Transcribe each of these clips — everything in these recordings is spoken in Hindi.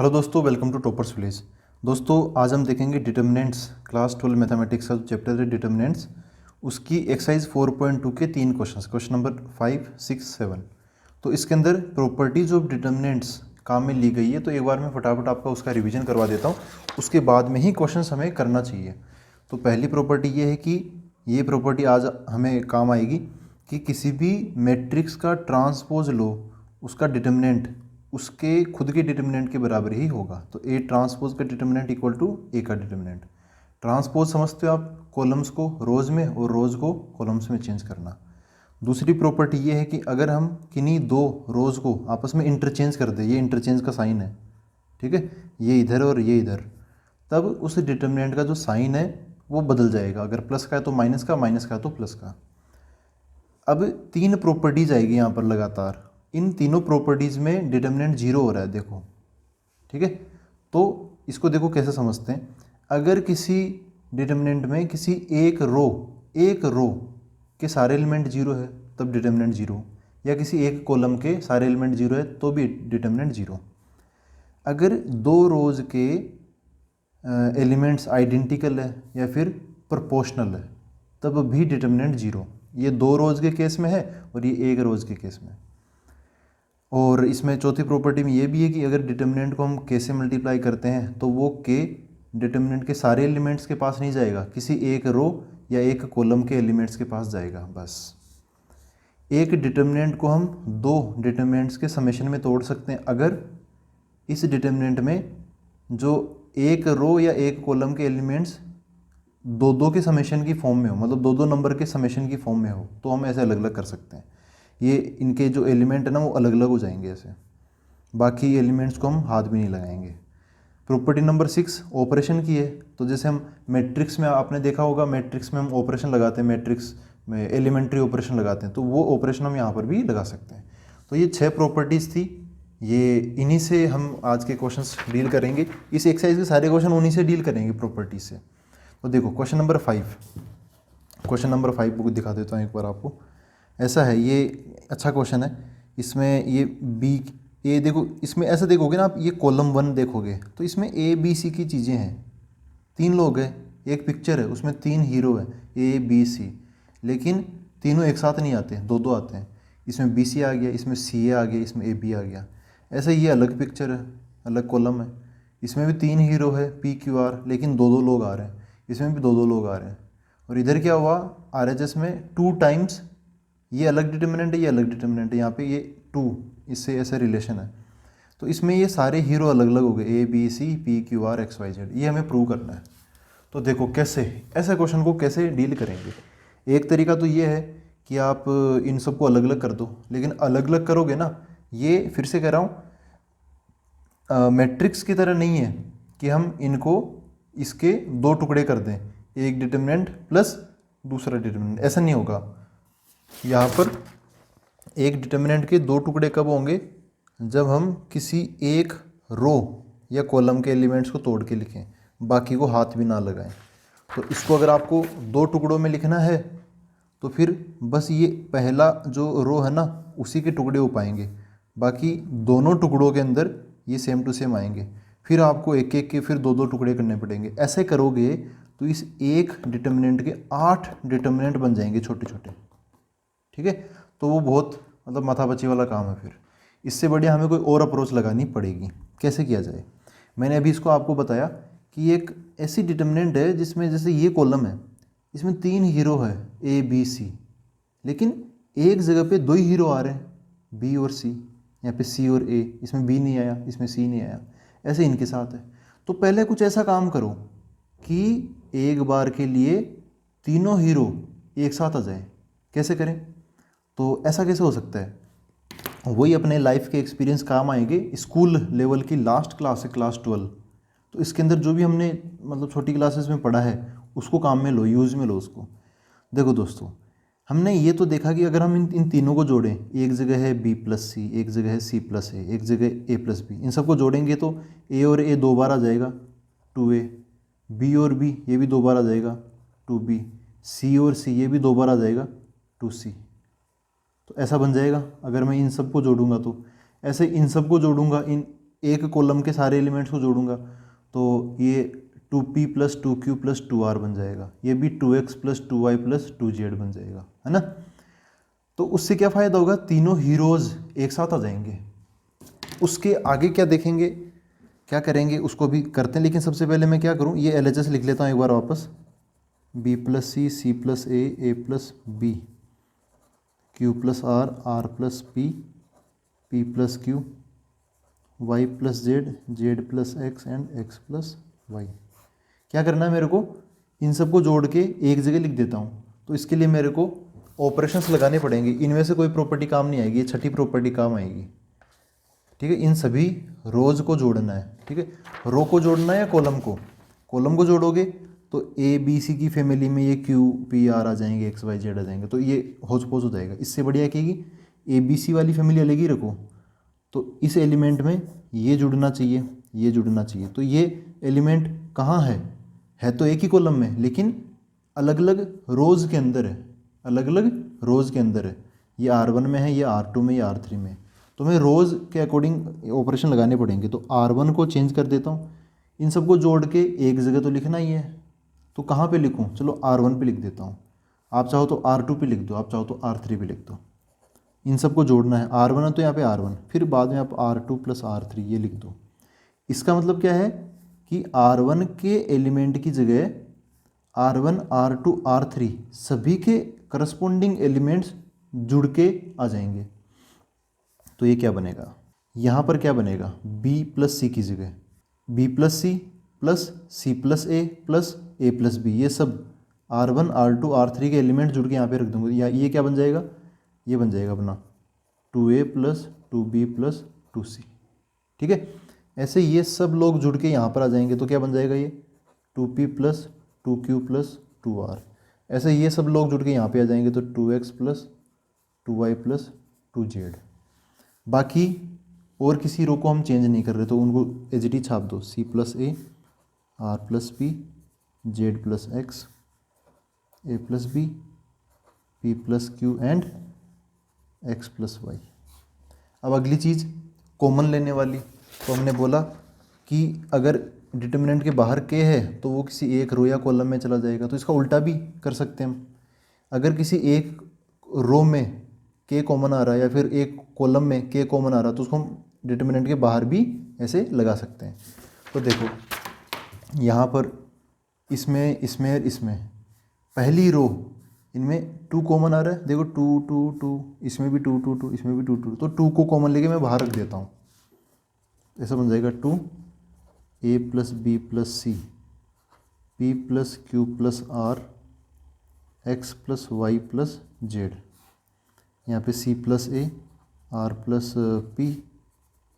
हेलो दोस्तों, वेलकम टू टॉपर्स विलेज। दोस्तों, आज हम देखेंगे डिटर्मिनेंट्स, क्लास 12 मैथमेटिक्स का जो चैप्टर है डिटर्मिनेंट्स, उसकी एक्सरसाइज 4.2 के 3 क्वेश्चंस, क्वेश्चन नंबर 5, 6, 7। तो इसके अंदर प्रॉपर्टीज ऑफ डिटर्मिनेंट्स काम में ली गई है। तो एक बार मैं फटाफट आपका उसका रिवीजन करवा देता हूँ, उसके बाद में ही क्वेश्चन हमें करना चाहिए। तो पहली प्रॉपर्टी ये है कि ये प्रॉपर्टी आज हमें काम आएगी कि किसी भी मैट्रिक्स का ट्रांसपोज लो, उसका डिटर्मिनेंट उसके खुद के डिटर्मिनेंट के बराबर ही होगा। तो ए ट्रांसपोज का डिटर्मिनेंट इक्वल टू ए का डिटर्मिनेंट। ट्रांसपोज समझते हो आप, कॉलम्स को रोज में और रोज को कॉलम्स में चेंज करना। दूसरी प्रॉपर्टी ये है कि अगर हम किन्हीं दो रोज को आपस में इंटरचेंज कर दें, ये इंटरचेंज का साइन है, ठीक है, ये इधर और ये इधर, तब उस डिटर्मिनेंट का जो साइन है वो बदल जाएगा। अगर प्लस का है तो माइनस का, माइनस का है तो प्लस का। अब तीन प्रॉपर्टीज आएगी यहाँ पर लगातार। इन तीनों प्रॉपर्टीज में डिटर्मिनेंट जीरो हो रहा है, देखो, ठीक है। तो इसको देखो कैसे समझते हैं। अगर किसी डिटर्मिनेंट में किसी एक रो के सारे एलिमेंट जीरो है तब डिटर्मिनेंट जीरो, या किसी एक कॉलम के सारे एलिमेंट जीरो है तो भी डिटर्मिनेंट जीरो। अगर दो रोज के एलिमेंट्स आइडेंटिकल है या फिर प्रोपोर्शनल है तब भी डिटर्मिनेंट जीरो। ये दो रोज के केस में है और ये एक रोज के केस में। और इसमें चौथी प्रॉपर्टी में ये भी है कि अगर डिटर्मिनेंट को हम के से मल्टीप्लाई करते हैं तो वो के डिटर्मिनेंट के सारे एलिमेंट्स के पास नहीं जाएगा, किसी एक रो या एक कॉलम के एलिमेंट्स के पास जाएगा बस। एक डिटर्मिनेंट को हम दो डिटर्मिनेंट्स के समेशन में तोड़ सकते हैं अगर इस डिटर्मिनेंट में जो एक रो या एक कॉलम के एलिमेंट्स दो दो के समेशन की फॉर्म में हो, मतलब दो दो नंबर के समेशन की फॉर्म में हो, तो हम ऐसे अलग अलग कर सकते हैं। ये इनके जो एलिमेंट है ना वो अलग अलग हो जाएंगे ऐसे, बाकी एलिमेंट्स को हम हाथ भी नहीं लगाएंगे। प्रॉपर्टी नंबर 6 ऑपरेशन की है। तो जैसे हम मैट्रिक्स में, आपने देखा होगा मैट्रिक्स में हम ऑपरेशन लगाते हैं, मैट्रिक्स में एलिमेंट्री ऑपरेशन लगाते हैं, तो वो ऑपरेशन हम यहाँ पर भी लगा सकते हैं। तो ये 6 प्रॉपर्टीज़ थी, ये इन्हीं से हम आज के क्वेश्चंस डील करेंगे। इस एक्सरसाइज के सारे क्वेश्चन उन्हीं से डील करेंगे, प्रॉपर्टीज से। तो देखो question number 5, question number 5 book दिखा देता हूँ एक बार आपको। ऐसा है, ये अच्छा क्वेश्चन है। इसमें ये बी ए देखो, इसमें ऐसा देखोगे ना आप, ये कॉलम 1 देखोगे तो इसमें ए बी सी की चीज़ें हैं। तीन लोग हैं, एक पिक्चर है, उसमें तीन हीरो है ए बी सी, लेकिन तीनों एक साथ नहीं आते, दो दो आते हैं। इसमें बी सी आ गया, इसमें सी ए आ गया, इसमें ए बी आ गया। ऐसे ये अलग पिक्चर है, अलग कॉलम है, इसमें भी तीन हीरो है पी क्यू आर, लेकिन दो दो लोग आ रहे हैं, इसमें भी दो दो लोग आ रहे हैं। और इधर क्या हुआ, आर एच एस में 2 टाइम्स ये अलग डिटर्मिनेंट है, ये अलग डिटर्मिनेंट है, यहाँ पे ये 2, इससे ऐसा रिलेशन है। तो इसमें ये सारे हीरो अलग अलग हो गए, A B C P Q R X Y Z, ये हमें प्रूव करना है। तो देखो कैसे ऐसे क्वेश्चन को कैसे डील करेंगे। एक तरीका तो ये है कि आप इन सबको अलग अलग कर दो, लेकिन अलग अलग करोगे ना, ये फिर से कह रहा हूँ मैट्रिक्स की तरह नहीं है कि हम इनको इसके दो टुकड़े कर दें, एक डिटर्मिनेंट प्लस दूसरा डिटर्मिनेंट, ऐसा नहीं होगा। यहाँ पर एक डिटर्मिनेंट के दो टुकड़े कब होंगे, जब हम किसी एक रो या कॉलम के एलिमेंट्स को तोड़ के लिखें, बाकी को हाथ भी ना लगाएं। तो इसको अगर आपको दो टुकड़ों में लिखना है तो फिर बस ये पहला जो रो है ना उसी के टुकड़े हो पाएंगे, बाकी दोनों टुकड़ों के अंदर ये सेम टू सेम आएंगे। फिर आपको एक एक के फिर दो दो टुकड़े करने पड़ेंगे। ऐसे करोगे तो इस एक डिटर्मिनेंट के 8 डिटर्मिनेंट बन जाएंगे छोटे छोटे, ठीक है। तो वो बहुत मतलब माथापच्ची वाला काम है। फिर इससे बढ़िया हमें कोई और अप्रोच लगानी पड़ेगी। कैसे किया जाए, मैंने अभी इसको आपको बताया कि एक ऐसी डिटर्मिनेंट है जिसमें जैसे ये कॉलम है, इसमें 3 हीरो है ए बी सी, लेकिन एक जगह पे 2 ही हीरो आ रहे हैं, बी और सी। यहाँ पे सी और ए, इसमें बी नहीं आया, इसमें सी नहीं आया, ऐसे इनके साथ है। तो पहले कुछ ऐसा काम करो कि एक बार के लिए तीनों हीरो एक साथ आ जाए। कैसे करें, तो ऐसा कैसे हो सकता है, वही अपने लाइफ के एक्सपीरियंस काम आएंगे। स्कूल लेवल की लास्ट क्लास है, क्लास 12, तो इसके अंदर जो भी हमने मतलब छोटी क्लासेस में पढ़ा है उसको काम में लो, यूज़ में लो उसको। देखो दोस्तों, हमने ये तो देखा कि अगर हम इन तीनों को जोड़ें, एक जगह है बी प्लस सी, एक जगह है सी प्लस ए, एक जगह ए प्लस बी, इन सबको जोड़ेंगे तो ए और ए 2 बार आ जाएगा 2a, बी और बी ये भी 2 बार आ जाएगा 2b, सी और सी ये भी 2 बार आ जाएगा 2c। तो ऐसा बन जाएगा। अगर मैं इन सबको जोड़ूंगा तो ऐसे इन सबको जोड़ूंगा, इन एक कॉलम के सारे एलिमेंट्स को जोड़ूंगा तो ये 2p plus 2q plus 2r बन जाएगा, ये भी 2x plus 2y plus 2z बन जाएगा, है ना। तो उससे क्या फ़ायदा होगा, तीनों हीरोज़ एक साथ आ जाएंगे। उसके आगे क्या देखेंगे, क्या करेंगे उसको भी करते हैं, लेकिन सबसे पहले मैं क्या करूँ, ये LHS लिख लेता हूँ एक बार वापस, b plus c plus a plus b, q plus r plus p plus q, y plus z plus x and x plus y। क्या करना है मेरे को, इन सबको जोड़ के एक जगह लिख देता हूँ। तो इसके लिए मेरे को ऑपरेशंस लगाने पड़ेंगे, इनमें से कोई प्रॉपर्टी काम नहीं आएगी, ये छठी प्रॉपर्टी काम आएगी, ठीक है। इन सभी रोज़ को जोड़ना है, ठीक है। रो को जोड़ना है या कॉलम को जोड़ोगे तो ए बी सी की फैमिली में ये क्यू पी आर आ जाएंगे, एक्स वाई जेड आ जाएंगे, तो ये होच पोच हो जाएगा। इससे बढ़िया क्या कि ए बी सी वाली फैमिली अलग ही रखो, तो इस एलिमेंट में ये जुड़ना चाहिए, ये जुड़ना चाहिए। तो ये एलिमेंट कहाँ है तो एक ही कॉलम में, लेकिन अलग अलग रोज़ के अंदर है, अलग अलग रोज़ के अंदर है। ये R1 में है, ये R2 में, ये R3 में। तो हमें रोज़ के अकॉर्डिंग ऑपरेशन लगाने पड़ेंगे। तो R1 को चेंज कर देता हूँ, इन सबको जोड़ के एक जगह तो लिखना ही है, तो कहाँ पे लिखूँ, चलो R1 पे लिख देता हूँ। आप चाहो तो R2 पे लिख दो, आप चाहो तो R3 पे लिख दो। इन सबको जोड़ना है, R1 है तो यहाँ पे R1, फिर बाद में आप R2 प्लस R3 ये लिख दो। इसका मतलब क्या है कि R1 के एलिमेंट की जगह R1, R2, R3 सभी के करस्पॉन्डिंग एलिमेंट्स जुड़ के आ जाएंगे। तो ये क्या बनेगा, यहाँ पर क्या बनेगा, B प्लस सी की जगह B plus C plus C plus A plus A plus B, ये सब R1, R2, R3 के एलिमेंट जुड़ के यहाँ पे रख दूंगा। या ये क्या बन जाएगा, ये बन जाएगा अपना 2A plus 2B plus 2C, ठीक है। ऐसे ये सब लोग जुड़ के यहाँ पर आ जाएंगे, तो क्या बन जाएगा, ये 2P plus 2Q plus 2R। ऐसे ये सब लोग जुड़ के यहाँ पे आ जाएंगे, तो 2X plus 2Y plus 2Z। बाकी और किसी रो को हम चेंज नहीं कर रहे, तो उनको एच डी छाप दो, C plus A, R plus P, Z plus X, A plus B, P plus Q and X plus Y। अब अगली चीज़ कॉमन लेने वाली, तो हमने बोला कि अगर डिटर्मिनेंट के बाहर के है तो वो किसी एक रो या कॉलम में चला जाएगा। तो इसका उल्टा भी कर सकते हैं हम, अगर किसी एक रो में के कॉमन आ रहा है या फिर एक कॉलम में के कॉमन आ रहा है तो उसको हम डिटर्मिनेंट के बाहर भी ऐसे लगा सकते हैं। तो देखो यहाँ पर इसमें पहली रो इनमें 2 कॉमन आ रहा है, देखो 2 2 2, इसमें भी 2 2 2, इसमें भी 2 2, तो 2 को कॉमन लेके मैं बाहर रख देता हूँ। ऐसा बन जाएगा 2A plus B plus C, P plus Q plus R, X plus Y plus Z। यहाँ पे C plus A, R plus P,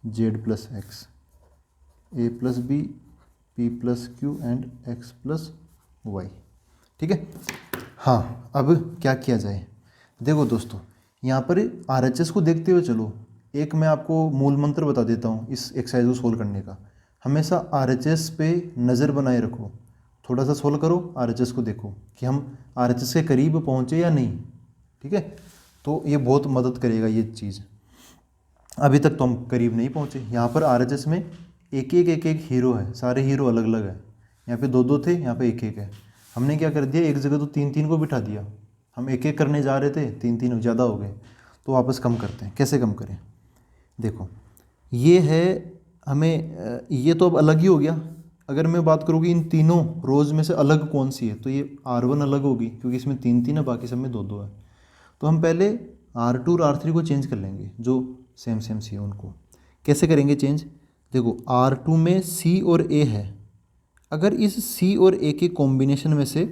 Z plus X, A plus B, P plus Q and X plus Y, ठीक है। हाँ, अब क्या किया जाए, देखो दोस्तों यहाँ पर RHS को देखते हुए चलो, एक मैं आपको मूल मंत्र बता देता हूँ इस एक्सरसाइज को सोल्व करने का। हमेशा RHS पे नज़र बनाए रखो, थोड़ा सा सोल्व करो, RHS को देखो कि हम RHS के करीब पहुँचे या नहीं, ठीक है। तो ये बहुत मदद करेगा ये चीज़। अभी तक तो हम करीब नहीं पहुँचे। यहाँ पर RHS में एक एक हीरो है, सारे हीरो अलग अलग है। यहाँ पे 2 2 थे, यहाँ पे 1 1 है। हमने क्या कर दिया, एक जगह तो 3 3 को बिठा दिया। हम 1 1 करने जा रहे थे, 3 3 ज़्यादा हो गए, तो वापस कम करते हैं। कैसे कम करें, देखो ये है हमें, ये तो अब अलग ही हो गया। अगर मैं बात करूँ कि इन तीनों रोज़ में से अलग कौन सी है, तो ये R1 अलग होगी क्योंकि इसमें 3 3 है, बाकी सब में 2 2 है। तो हम पहले R2 और R3 को चेंज कर लेंगे, जो सेम सी है उनको। कैसे करेंगे चेंज, देखो R2 में C और A है, अगर इस C और A के कॉम्बिनेशन में से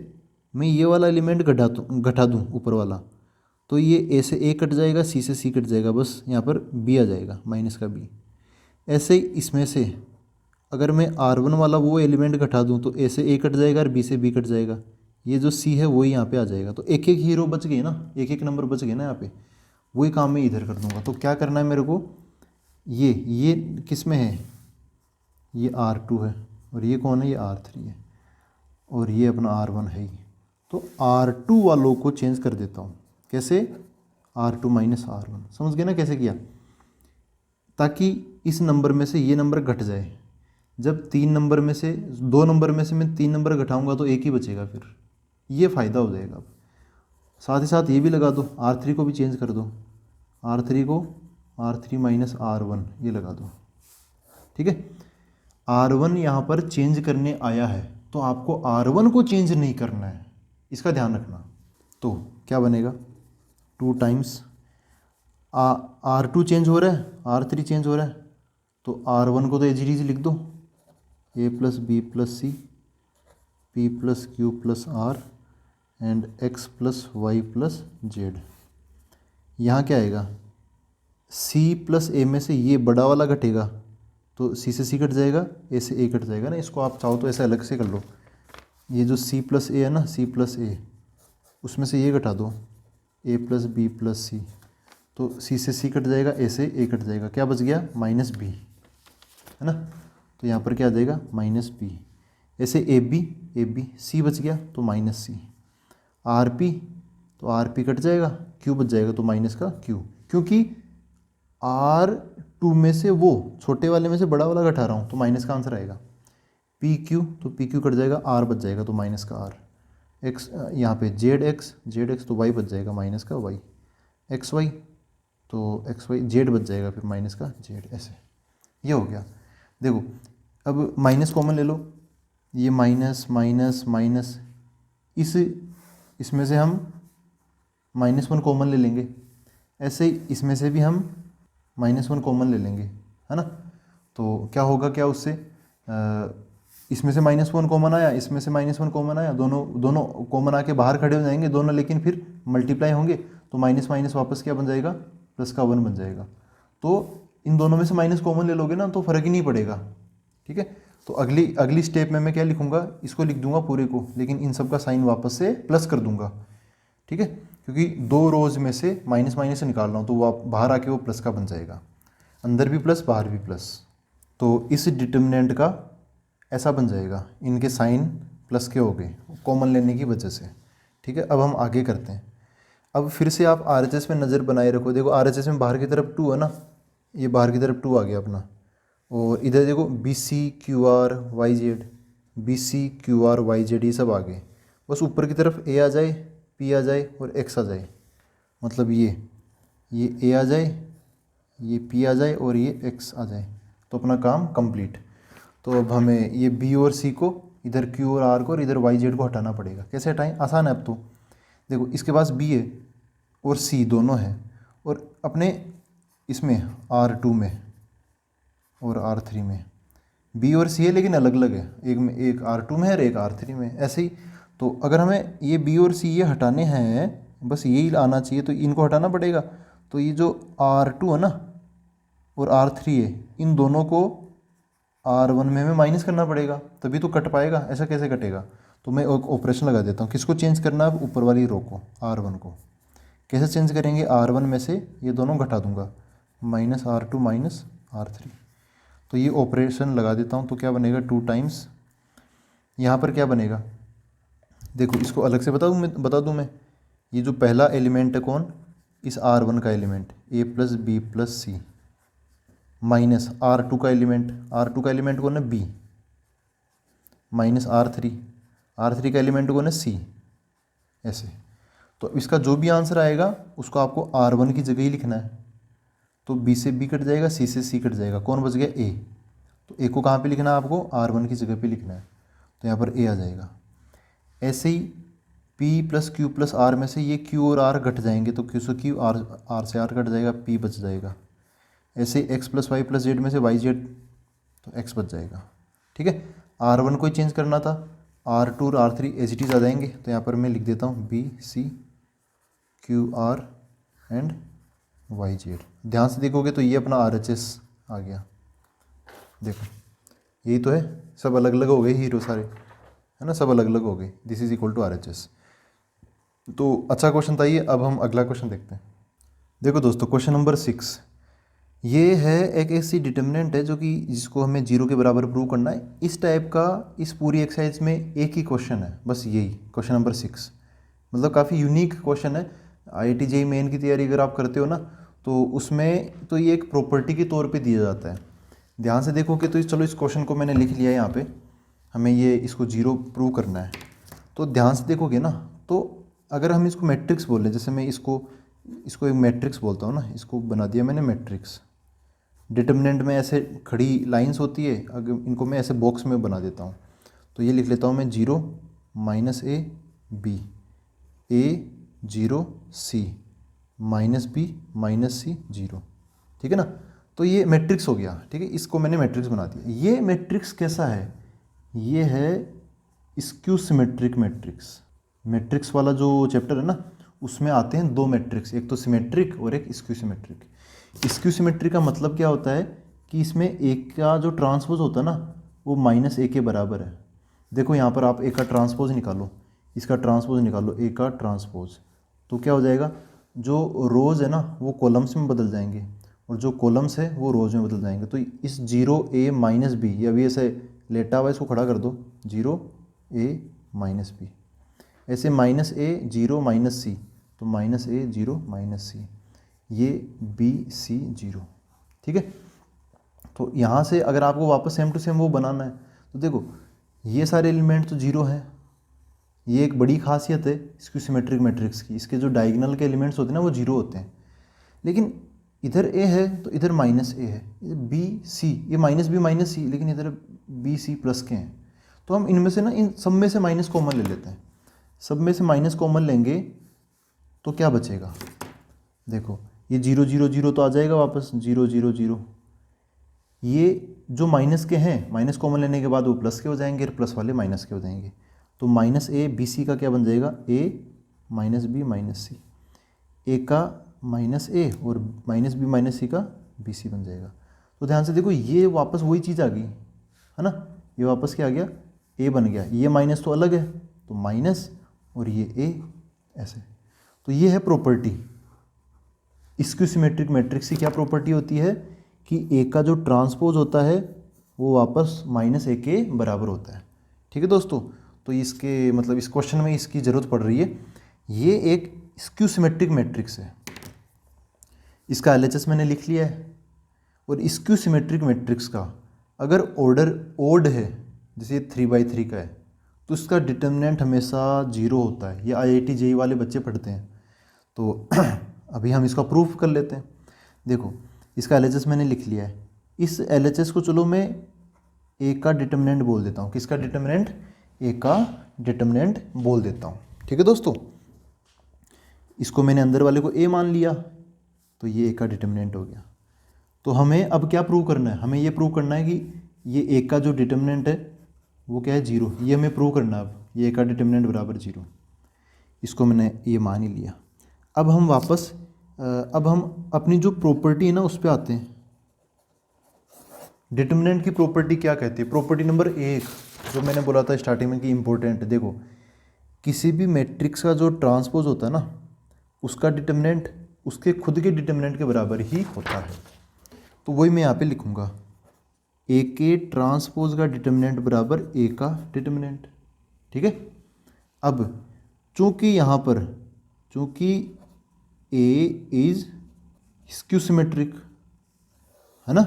मैं ये वाला एलिमेंट घटा दूँ ऊपर वाला, तो ये A से A कट जाएगा, C से C कट जाएगा, बस यहाँ पर B आ जाएगा, माइनस का B। ऐसे ही इसमें से अगर मैं R1 वाला वो एलिमेंट घटा दूँ तो A से A कट जाएगा और B से B कट जाएगा, ये जो C है वही यहाँ पे आ जाएगा। तो एक एक हीरो बच गए ना, एक एक नंबर बच गए ना यहाँ पे, वही काम मैं इधर कर दूँगा। तो क्या करना है मेरे को, ये किस में है, ये R2 है, और ये कौन है, ये R3 है, और ये अपना R1 है ही। तो R2 वालों को चेंज कर देता हूँ, कैसे, R2 माइनस R1, समझ गए ना कैसे किया, ताकि इस नंबर में से ये नंबर घट जाए। जब 3 नंबर में से 2 नंबर में से मैं 3 नंबर घटाऊंगा तो एक ही बचेगा, फिर ये फ़ायदा हो जाएगा। साथ ही साथ ये भी लगा दो, R3 को भी चेंज कर दो, R3 को R3 माइनस R1 ये लगा दो। ठीक है, R1 यहाँ पर चेंज करने आया है तो आपको R1 को चेंज नहीं करना है, इसका ध्यान रखना। तो क्या बनेगा, 2 टाइम्स R2 चेंज हो रहा है, R3 चेंज हो रहा है, तो R1 को तो एज इट इज लिख दो, a plus B plus c p plus q plus r and x plus Y plus z. यहाँ क्या आएगा, c प्लस a में से ये बड़ा वाला घटेगा तो c से c कट जाएगा, a से a कट जाएगा ना। इसको आप चाहो तो ऐसे अलग से कर लो, ये जो c प्लस ए है ना, c प्लस ए, उसमें से ये घटा दो a प्लस बी प्लस सी, तो c से c कट जाएगा, a से a कट जाएगा, क्या बच गया माइनस b, है ना। तो यहाँ पर क्या आ जाएगा माइनस बी। ऐसे ए बी सी बच गया तो माइनस सी, आर पी तो आर पी कट जाएगा, क्यू बच जाएगा तो माइनस का क्यू, क्योंकि R2 में से वो छोटे वाले में से बड़ा वाला घटा रहा हूँ तो माइनस का आंसर आएगा। पी क्यू तो पी क्यू कट जाएगा, आर बच जाएगा तो माइनस का आर। एक्स यहाँ पे जेड एक्स तो वाई बच जाएगा माइनस का वाई, एक्स वाई तो एक्स वाई, जेड बच जाएगा फिर माइनस का जेड। ऐसे ये हो गया। देखो अब माइनस कॉमन ले लो, ये माइनस माइनस माइनस, इसमें से हम -1 कॉमन ले लेंगे, ऐसे ही इसमें से भी हम -1 कॉमन ले लेंगे, है ना। तो क्या होगा, क्या उससे इसमें से -1 कॉमन आया, इसमें से -1 कॉमन आया, दोनों कॉमन आके बाहर खड़े हो जाएंगे दोनों, लेकिन फिर मल्टीप्लाई होंगे तो माइनस माइनस वापस क्या बन जाएगा, प्लस का 1 बन जाएगा। तो इन दोनों में से माइनस कॉमन ले लोगे ना तो फर्क ही नहीं पड़ेगा। ठीक है, तो अगली स्टेप में मैं क्या लिखूंगा, इसको लिख दूंगा पूरे को, लेकिन इन सब का साइन वापस से प्लस कर दूंगा। ठीक है, क्योंकि 2 रोज में से माइनस माइनस से निकाल रहा हूँ तो वो बाहर आके वो प्लस का बन जाएगा, अंदर भी प्लस बाहर भी प्लस। तो इस डिटर्मिनेंट का ऐसा बन जाएगा, इनके साइन प्लस के हो गए कॉमन लेने की वजह से। ठीक है, अब हम आगे करते हैं। अब फिर से आप RHS में नज़र बनाए रखो। देखो RHS में बाहर की तरफ 2 है ना, ये बाहर की तरफ 2 आ गया अपना, और इधर देखो BC QR YZ, BC QR YZ ये सब आ गए। बस ऊपर की तरफ A आ जाए, P आ जाए और X आ जाए, मतलब ये A आ जाए, ये P आ जाए और ये X आ जाए, तो अपना काम कंप्लीट। तो अब हमें ये B और C को, इधर Q और R को और इधर YZ को हटाना पड़ेगा। कैसे हटाएं, आसान है। अब तो देखो इसके पास B है और C दोनों हैं, और अपने इसमें R2 में और R3 में B और C है लेकिन अलग अलग है, एक R2 में है और एक R3 में। ऐसे ही तो अगर हमें ये B और C ये हटाने हैं, बस यही आना चाहिए, तो इनको हटाना पड़ेगा। तो ये जो R2 है ना और R3 है, इन दोनों को R1 में हमें माइनस करना पड़ेगा, तभी तो कट पाएगा। ऐसा कैसे कटेगा, तो मैं एक ऑपरेशन लगा देता हूँ। किसको चेंज करना है, ऊपर वाली रो को, R1 को। कैसे चेंज करेंगे, R1 में से ये दोनों घटा दूंगा, -R2 माइनस R3। तो ये ऑपरेशन लगा देता हूँ, तो क्या बनेगा 2 टाइम्स, यहाँ पर क्या बनेगा, देखो इसको अलग से बता दूँ मैं। ये जो पहला एलिमेंट है कौन, इस R1 का element A plus B plus C, minus R2 का एलिमेंट कौन है B, माइनस R3 का एलिमेंट कौन है C। ऐसे तो इसका जो भी आंसर आएगा उसको आपको R1 की जगह ही लिखना है। तो B से B कट जाएगा, C से C कट जाएगा, कौन बच गया A। तो A को कहाँ पे लिखना है आपको, R1 की जगह पे लिखना है, तो यहाँ पर A आ जाएगा। ऐसे ही P plus Q plus R में से ये Q और R घट जाएंगे, तो Q से Q, R से R कट जाएगा, P बच जाएगा। ऐसे X plus Y plus Z में से YZ, तो X बच जाएगा। ठीक है, R1 को ही चेंज करना था, R2 और R3 एज इट इज आ जाएंगे। तो यहाँ पर मैं लिख देता हूँ BC QR एंड YZ। ध्यान से देखोगे तो ये अपना RHS आ गया। देखो यही तो है, सब अलग अलग हो गए हीरो सारे, है ना, सब अलग अलग हो गए। This is equal to RHS। तो अच्छा क्वेश्चन था ये। अब हम अगला क्वेश्चन देखते हैं। देखो दोस्तों, क्वेश्चन नंबर 6, ये है एक ऐसी डिटर्मिनेंट है जो कि जिसको हमें 0 के बराबर प्रूव करना है। इस टाइप का इस पूरी एक्सरसाइज में एक ही क्वेश्चन है, बस यही क्वेश्चन नंबर 6। मतलब काफ़ी यूनिक क्वेश्चन है। IIT JEE मेन की तैयारी अगर आप करते हो ना, तो उसमें तो ये एक प्रॉपर्टी के तौर पे दिया जाता है। ध्यान से देखोगे तो चलो इस क्वेश्चन को मैंने लिख लिया है यहाँ पे, हमें ये इसको 0 प्रूव करना है। तो ध्यान से देखोगे ना, तो अगर हम इसको मैट्रिक्स बोल रहे, जैसे मैं इसको एक मैट्रिक्स बोलता हूँ ना, इसको बना दिया मैंने मैट्रिक्स। डिटर्मिनेंट में ऐसे खड़ी लाइंस होती है, अगर इनको मैं ऐसे बॉक्स में बना देता हूँ, तो ये लिख लेता हूँ मैं 0 -a b, a 0 c -b -c 0, ठीक है ना। तो ये मैट्रिक्स हो गया, ठीक है, इसको मैंने मैट्रिक्स बना दिया। ये मैट्रिक्स कैसा है, ये है स्क्यू सिमेट्रिक मैट्रिक्स। मैट्रिक्स वाला जो चैप्टर है ना, उसमें आते हैं दो मैट्रिक्स, एक तो सिमेट्रिक और एक स्क्यू सिमेट्रिक। स्क्यू सिमेट्रिक का मतलब क्या होता है कि इसमें एक का जो ट्रांसपोज होता है ना, वो -a के बराबर है। देखो यहाँ पर आप ए का ट्रांसपोज निकालो, इसका ट्रांसपोज निकालो, ए का ट्रांसपोज, तो क्या हो जाएगा, जो रोज़ है ना वो कॉलम्स में बदल जाएंगे और जो कॉलम्स है वो रोज़ में बदल जाएंगे। तो इस 0a - b, या भी ऐसे लेटा हुआ इसको खड़ा कर दो, 0a - b, ऐसे -a 0 -c, तो -a 0 -c, ये b c 0, ठीक है। तो यहाँ से अगर आपको वापस सेम टू सेम वो बनाना है, तो देखो ये सारे एलिमेंट तो 0 हैं। ये एक बड़ी खासियत है स्क्यू सिमेट्रिक मैट्रिक्स की, इसके जो डायगोनल के एलिमेंट्स होते हैं ना वो 0 होते हैं। लेकिन इधर a है तो इधर -a है, b c, ये -b -c, लेकिन इधर b c प्लस के हैं। तो हम इनमें से ना, इन सब में से माइनस कॉमन ले लेते हैं। सब में से माइनस कॉमन लेंगे तो क्या बचेगा, देखो ये 0 0 0 तो आ जाएगा वापस, 0 0 0। ये जो माइनस के हैं, माइनस कॉमन लेने के बाद वो प्लस के हो जाएंगे और प्लस वाले माइनस के हो जाएंगे। तो -a bc का क्या बन जाएगा, a -b -c, a का -a और -b -c का bc बन जाएगा। तो ध्यान से देखो ये वापस वही चीज़ आ गई है ना, ये वापस क्या आ गया, a बन गया। ये माइनस तो अलग है, तो माइनस, और ये a ऐसे। तो ये है प्रॉपर्टी स्क्यू सिमेट्रिक मैट्रिक्स की। क्या प्रॉपर्टी होती है कि a का जो ट्रांसपोज होता है वो वापस -a के बराबर होता है, ठीक है दोस्तों। तो इसके मतलब इस क्वेश्चन में इसकी ज़रूरत पड़ रही है। ये एक स्क्यू सिमेट्रिक मैट्रिक्स है, इसका LHS मैंने लिख लिया है। और स्क्यू सिमेट्रिक मैट्रिक्स का अगर ऑर्डर ओड है, जैसे 3/3 का है, तो इसका डिटर्मिनेंट हमेशा 0 होता है। ये IIT JEE वाले बच्चे पढ़ते हैं, तो अभी हम इसका प्रूफ कर लेते हैं। देखो इसका LHS मैंने लिख लिया है। इस LHS को चलो मैं ए का डिटर्मिनेंट बोल देता हूँ। किसका डिटर्मिनेंट, ए का डिटर्मिनेंट बोल देता हूँ, ठीक है दोस्तों। इसको मैंने अंदर वाले को ए मान लिया, तो ये ए का डिटर्मिनेंट हो गया। तो हमें अब क्या प्रूव करना है, हमें ये प्रूव करना है कि ये ए का जो डिटर्मिनेंट है वो क्या है, 0। ये हमें प्रूव करना है। अब ये ए का डिटर्मिनेंट बराबर 0, इसको मैंने ये मान ही लिया। अब हम वापस अब हम अपनी जो प्रॉपर्टी है ना उस पर आते हैं। डिटर्मिनेंट की प्रॉपर्टी क्या कहती है, प्रॉपर्टी नंबर 1 जो मैंने बोला था स्टार्टिंग में कि इम्पोर्टेंट। देखो किसी भी मैट्रिक्स का जो ट्रांसपोज होता है ना, उसका डिटर्मिनेंट उसके खुद के डिटर्मिनेंट के बराबर ही होता है। तो वही मैं यहाँ पे लिखूँगा, ए के ट्रांसपोज का डिटर्मिनेंट बराबर ए का डिटर्मिनेंट, ठीक है। अब चूँकि यहाँ पर चूँकि ए इज स्क्यू सिमेट्रिक है ना,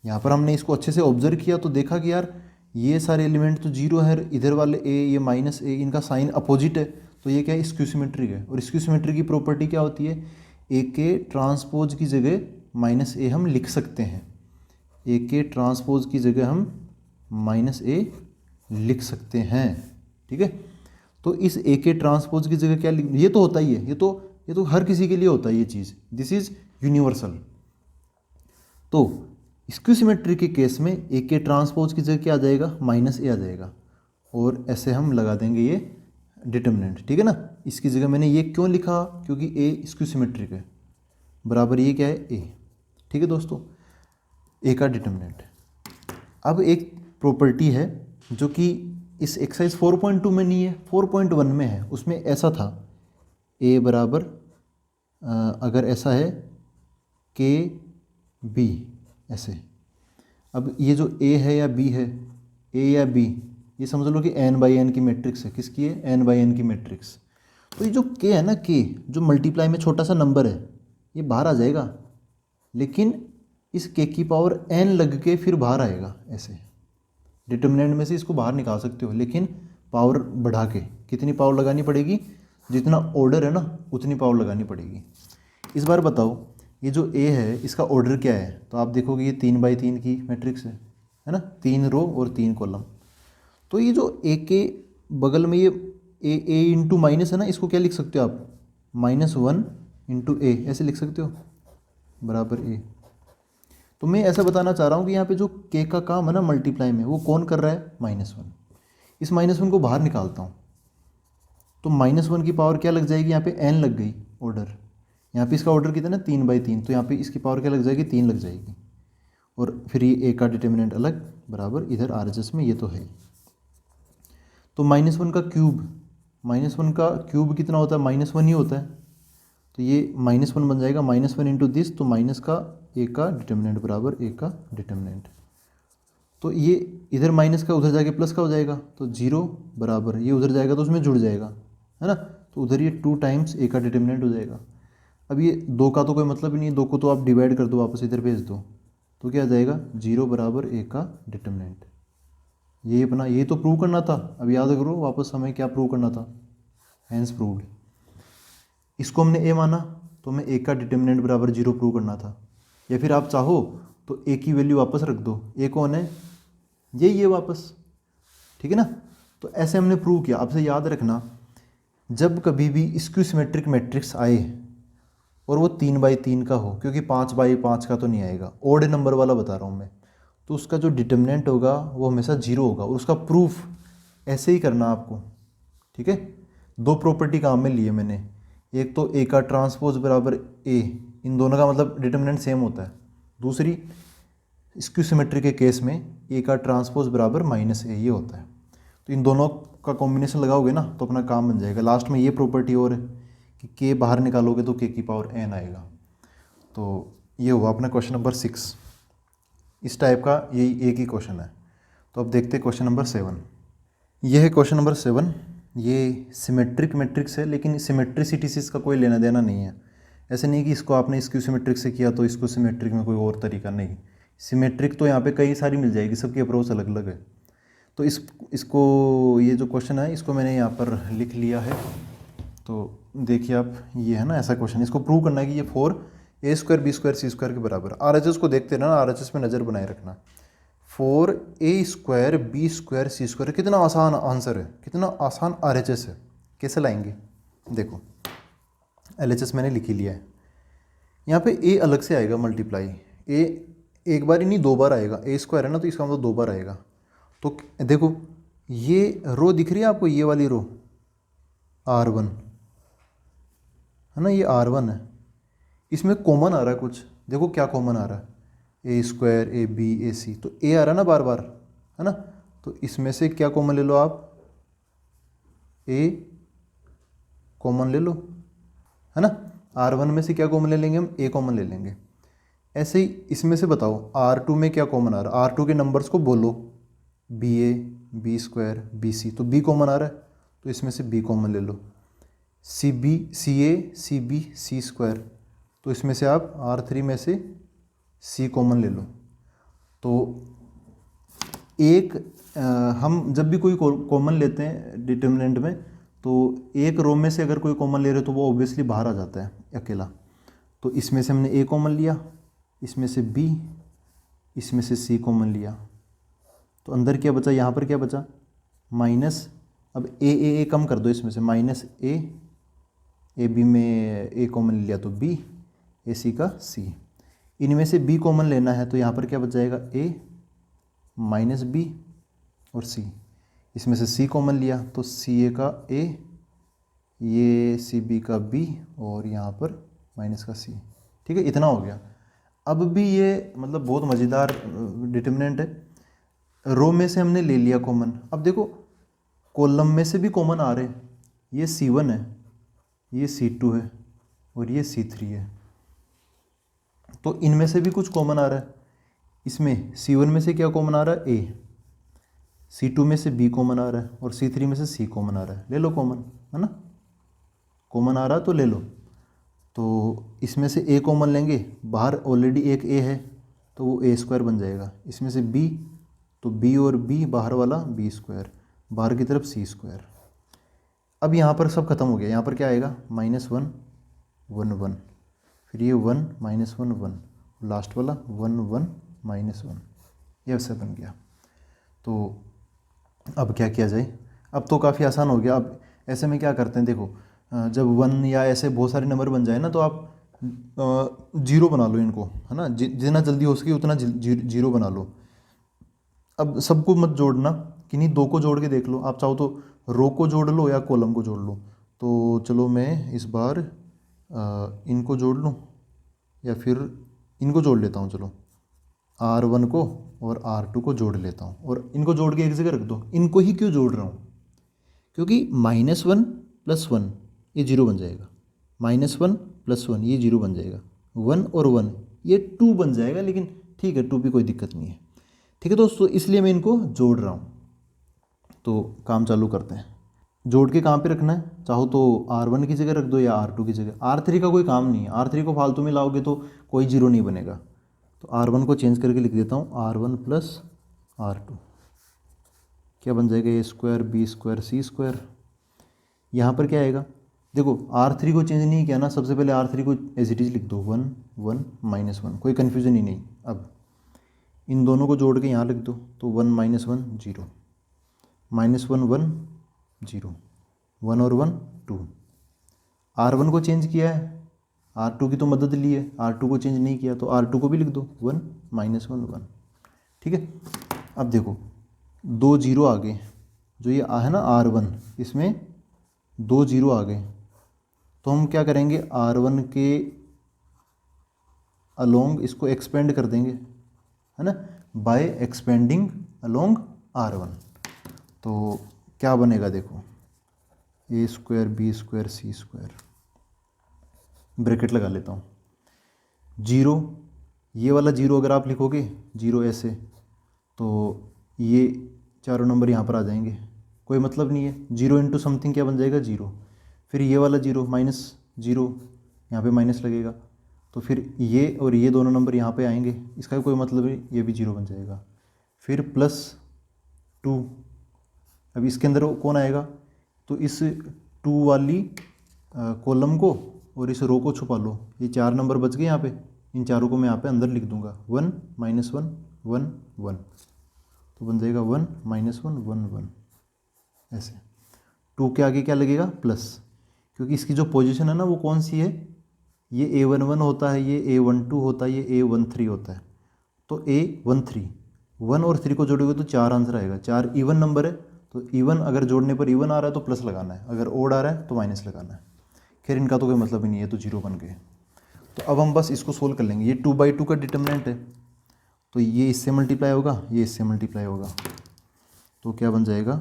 यहाँ पर हमने इसको अच्छे से ऑब्जर्व किया तो देखा कि यार ये सारे एलिमेंट तो 0 है, इधर वाले a, ये -a, इनका साइन अपोजिट है, तो ये क्या है, स्क्यू सिमेट्रिक है। और स्क्यू सिमेट्रिक की प्रॉपर्टी क्या होती है, a के ट्रांसपोज की जगह -a हम लिख सकते हैं। a के ट्रांसपोज की जगह हम -a लिख सकते हैं, ठीक है। तो इस a के ट्रांसपोज की जगह क्या लिख, ये तो होता ही है, ये तो हर किसी के लिए होता है ये चीज़, दिस इज यूनिवर्सल। तो स्क्यू सिमेट्री के केस में ए के ट्रांसपोज की जगह क्या आ जाएगा, -a आ जाएगा, और ऐसे हम लगा देंगे ये डिटर्मिनेंट, ठीक है ना। इसकी जगह मैंने ये क्यों लिखा, क्योंकि ए स्क्यू सिमेट्रिक है, बराबर ये क्या है, ए, ठीक है दोस्तों, ए का डिटर्मिनेंट। अब एक प्रॉपर्टी है जो कि इस एक्सरसाइज 4.2 में नहीं है, 4.1 में है। उसमें ऐसा था, ए बराबर अगर ऐसा है के बी ऐसे। अब ये जो a है या b है, a या b, ये समझ लो कि n/n की मैट्रिक्स है। किसकी है, n/n की मैट्रिक्स। तो ये जो k है ना, k जो मल्टीप्लाई में छोटा सा नंबर है, ये बाहर आ जाएगा, लेकिन इस के की पावर n लग के फिर बाहर आएगा। ऐसे डिटर्मिनेंट में से इसको बाहर निकाल सकते हो, लेकिन पावर बढ़ा के। कितनी पावर लगानी पड़ेगी? जितना ऑर्डर है ना उतनी पावर लगानी पड़ेगी। इस बार बताओ, ये जो ए है इसका ऑर्डर क्या है? तो आप देखोगे ये 3x3 की मैट्रिक्स है ना, 3 रो और 3 कॉलम। तो ये जो ए के बगल में ये ए इंटू माइनस है ना, इसको क्या लिख सकते हो आप? -1 इंटू ए, ऐसे लिख सकते हो, बराबर ए। तो मैं ऐसा बताना चाह रहा हूँ कि यहाँ पे जो के का काम है ना मल्टीप्लाई में, वो कौन कर रहा है? -1। इस -1 को बाहर निकालता हूँ तो -1 की पावर क्या लग जाएगी? यहाँ पे n लग गई ऑर्डर। यहाँ पे इसका ऑर्डर कितना है? 3x3। तो यहाँ पे इसकी पावर क्या लग जाएगी? 3 लग जाएगी। और फिर ये ए का डिटर्मिनेंट अलग, बराबर इधर RHS में ये तो है। तो -1 का क्यूब, -1 का क्यूब कितना होता है? -1 ही होता है। तो ये -1 बन जाएगा, -1 इंटू दिस, तो माइनस का ए का डिटर्मिनेंट बराबर ए का डिटर्मिनेंट। तो ये इधर माइनस का उधर जाके प्लस का हो जाएगा, तो 0 बराबर ये उधर जाएगा तो उसमें जुड़ जाएगा, है ना। तो उधर ये 2 टाइम्स ए का डिटर्मिनेंट हो जाएगा। अब ये 2 का तो कोई मतलब ही नहीं है, 2 को तो आप डिवाइड कर दो, वापस इधर भेज दो, तो क्या आ जाएगा? 0 बराबर ए का डिटर्मिनेंट। ये अपना ये तो प्रूव करना था। अब याद करो वापस हमें क्या प्रूव करना था, हैंस प्रूव्ड। इसको हमने ए माना तो हमें ए का डिटर्मिनेंट बराबर 0 प्रूव करना था। या फिर आप चाहो तो ए की वैल्यू वापस रख दो। ए कौन है? यही है वापस, ठीक है ना। तो ऐसे हमने प्रूव किया। आपसे याद रखना, जब कभी भी स्क्यू सिमेट्रिक मैट्रिक्स आए और वो 3x3 का हो, क्योंकि 5x5 का तो नहीं आएगा, ओड नंबर वाला बता रहा हूँ मैं, तो उसका जो डिटर्मिनेंट होगा वो हमेशा 0 होगा। और उसका प्रूफ ऐसे ही करना आपको, ठीक है। 2 प्रॉपर्टी काम में लिए मैंने, एक तो ए का ट्रांसपोज बराबर ए, इन दोनों का मतलब डिटर्मिनेंट सेम होता है। दूसरी स्क्यू सिमेट्री के केस में ए का ट्रांसपोज बराबर -a, ये होता है। तो इन दोनों का कॉम्बिनेशन लगाओगे ना तो अपना काम बन जाएगा। लास्ट में ये प्रॉपर्टी और है कि के बाहर निकालोगे तो के की पावर n आएगा। तो ये हुआ अपना क्वेश्चन नंबर 6। इस टाइप का यही एक ही क्वेश्चन है। तो अब देखते हैं क्वेश्चन नंबर 7। ये है क्वेश्चन नंबर 7। ये सिमेट्रिक मैट्रिक्स है, लेकिन सिमेट्रिसिटी से इसका कोई लेना देना नहीं है। ऐसे नहीं कि इसको आपने स्क्यू सिमेट्रिक से किया तो इसको सिमेट्रिक में कोई और तरीका नहीं। सिमेट्रिक तो यहाँ पे कई सारी मिल जाएगी, सबकी अप्रोच अलग अलग है। तो इसको ये जो क्वेश्चन है इसको मैंने यहाँ पर लिख लिया है। तो देखिए आप, ये है ना ऐसा क्वेश्चन, इसको प्रूव करना है कि ये 4a² b² c² के बराबर। RHS को देखते रहना, RHS में नज़र बनाए रखना। 4a² b² c², कितना आसान आंसर है, कितना आसान RHS है। कैसे लाएंगे? देखो LHS मैंने लिख ही लिया है। यहाँ पे a अलग से आएगा मल्टीप्लाई, a एक बार ही नहीं 2 बार आएगा। a² है ना, तो इसका मतलब 2 बार आएगा। तो देखो ये रो दिख रही है आपको, ये वाली रो R1 है ना, ये R1 है। इसमें कॉमन आ रहा है कुछ, देखो क्या कॉमन आ रहा है, a² ab ac, तो a आ रहा है ना बार बार, है ना। तो इसमें से क्या कॉमन ले लो आप? a कॉमन ले लो, है ना। R1 में से क्या कॉमन ले लेंगे हम? a कॉमन ले लेंगे। ऐसे ही इसमें से बताओ R2 में क्या कॉमन आ रहा है? R2 के नंबर्स को बोलो, ba b² bc, तो b कॉमन आ रहा है तो इसमें से b कॉमन ले लो। cb ca cb c², तो इसमें से आप R3 में से c कॉमन ले लो। तो एक हम जब भी कोई कॉमन लेते हैं डिटर्मिनेंट में, तो एक रो में से अगर कोई कॉमन ले रहे हो तो वो ऑब्वियसली बाहर आ जाता है अकेला। तो इसमें से हमने a कॉमन लिया, इसमें से b, इसमें से c कॉमन लिया, तो अंदर क्या बचा? यहाँ पर क्या बचा? माइनस। अब a कम कर दो इसमें से, -a, ab में a कॉमन लिया तो b, ac का c। इनमें से b कॉमन लेना है तो यहाँ पर क्या बच जाएगा? a माइनस b और c। इसमें से c कॉमन लिया तो ca का a, ये cb का b, और यहाँ पर माइनस का c। ठीक है, इतना हो गया। अब भी ये मतलब बहुत मज़ेदार डिटर्मिनेंट है। रो में से हमने ले लिया कॉमन। अब देखो कॉलम में से भी कॉमन आ रहे हैं, ये C1 है, ये C2 है और ये C3 है। तो इनमें से भी कुछ कॉमन आ रहा है। इसमें C1 में से क्या कॉमन आ रहा है? A, C2 में से B कॉमन आ रहा है और C3 में से C कॉमन आ रहा है। ले लो कॉमन, है ना, कॉमन आ रहा है तो ले लो। तो इसमें से A कॉमन लेंगे, बाहर ऑलरेडी एक A है तो वो ए स्क्वायर बन जाएगा। इसमें से बी, तो बी और बी बाहर वाला बी स्क्वायर, बाहर की तरफ सी स्क्वायर। अब यहाँ पर सब खत्म हो गया, यहाँ पर क्या आएगा -1 1 1, फिर ये 1 -1 1, लास्ट वाला 1 1 -1, ये ऐसे बन गया। तो अब क्या किया जाए, अब तो काफ़ी आसान हो गया। अब ऐसे में क्या करते हैं, देखो जब 1 या ऐसे बहुत सारे नंबर बन जाए ना तो आप जीरो बना लो इनको, है ना, जितना जल्दी हो सके उतना जीरो बना लो। अब सबको मत जोड़ना, किन्हीं दो को जोड़ के देख लो। आप चाहो तो रो को जोड़ लो या कॉलम को जोड़ लो। तो चलो मैं इस बार इनको जोड़ लूँ या फिर इनको जोड़ लेता हूँ। चलो R1 को और R2 को जोड़ लेता हूँ और इनको जोड़ के एक जगह रख दो। इनको ही क्यों जोड़ रहा हूँ, क्योंकि -1 + 1 ये जीरो बन जाएगा, -1 + 1 ये जीरो बन जाएगा, 1 और 1 ये 2 बन जाएगा। लेकिन ठीक है, 2 भी कोई दिक्कत नहीं है। ठीक है दोस्तों, इसलिए मैं इनको जोड़ रहा हूँ। तो काम चालू करते हैं। जोड़ के कहाँ पे रखना है, चाहो तो R1 की जगह रख दो या R2 की जगह। R3 का कोई काम नहीं है, R3 को फालतू में लाओगे तो कोई जीरो नहीं बनेगा। तो R1 को चेंज करके लिख देता हूँ R1 + R2, क्या बन जाएगा, A square B square C square. यहाँ पर क्या आएगा, देखो R3 को चेंज नहीं किया ना, सबसे पहले R3 को एज इट इज लिख दो 1 1 -1, कोई कन्फ्यूजन ही नहीं। अब इन दोनों को जोड़ के यहाँ लिख दो, तो 1 - 1 0, -1 1 0, 1 और 1 2। R1 को चेंज किया है, R2 की तो मदद ली है, R2 को चेंज नहीं किया तो R2 को भी लिख दो 1 -1 1। ठीक है, अब देखो 2 जीरो आ गए, जो ये है ना R1, इसमें 2 जीरो आ गए। तो हम क्या करेंगे, R1 के अलोंग इसको एक्सपेंड कर देंगे, है ना, बाय एक्सपेंडिंग अलोंग R1। तो क्या बनेगा, देखो A square B square C square, bracket लगा लेता हूँ, जीरो, ये वाला जीरो अगर आप लिखोगे जीरो ऐसे, तो ये चारों नंबर यहाँ पर आ जाएंगे, कोई मतलब नहीं है। जीरो इंटू समथिंग क्या बन जाएगा, जीरो। फिर ये वाला जीरो -0, यहाँ पे माइनस लगेगा, तो फिर ये और ये दोनों नंबर यहाँ पे आएंगे, इसका कोई मतलब नहीं, ये भी जीरो बन जाएगा। फिर +2, अब इसके अंदर कौन आएगा, तो इस 2 वाली कॉलम को और इस रो को छुपा लो, ये 4 नंबर बच गए यहाँ पे, इन चारों को मैं यहाँ पे अंदर लिख दूंगा 1 -1 1 1, तो बन जाएगा 1 -1 1 1 ऐसे। 2 के आगे क्या लगेगा, प्लस, क्योंकि इसकी जो पोजीशन है ना वो कौन सी है, ये A11 होता है, ये A12 होता है, ये A13 होता है। तो A13, 1 और 3 को जोड़ोगे तो 4 आंसर आएगा। 4 इवन नंबर है, तो इवन अगर जोड़ने पर इवन आ रहा है तो प्लस लगाना है, अगर ओड आ रहा है तो माइनस लगाना है। खैर इनका तो कोई मतलब ही नहीं है, तो जीरो बन गए। तो अब हम बस इसको सोल्व कर लेंगे। ये 2/2 का डिटर्मिनेंट है, तो ये इससे मल्टीप्लाई होगा, ये इससे मल्टीप्लाई होगा, तो क्या बन जाएगा,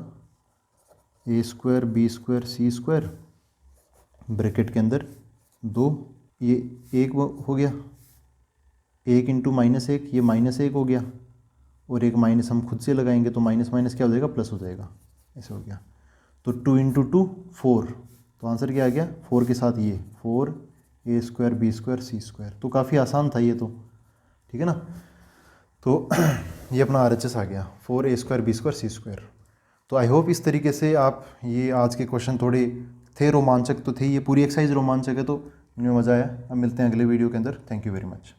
A square B square C square, bracket के अंदर 2, ये 1 हो गया, 1 इंटू -1, ये -1 हो गया, और एक माइनस हम खुद से लगाएंगे, तो माइनस माइनस क्या हो जाएगा, प्लस हो जाएगा, ऐसे हो गया। तो 2 इंटू 2 4, तो आंसर क्या आ गया, 4 के साथ ये 4 A square B square C square. तो काफ़ी आसान था ये तो, ठीक है ना। तो ये अपना RHS आ गया, 4 A square B square C square. तो आई होप इस तरीके से आप, ये आज के क्वेश्चन थोड़े थे रोमांचक तो थे, ये पूरी एक्सरसाइज रोमांचक है, तो इनमें मज़ा आया। अब मिलते हैं अगले वीडियो के अंदर। Thank you very much.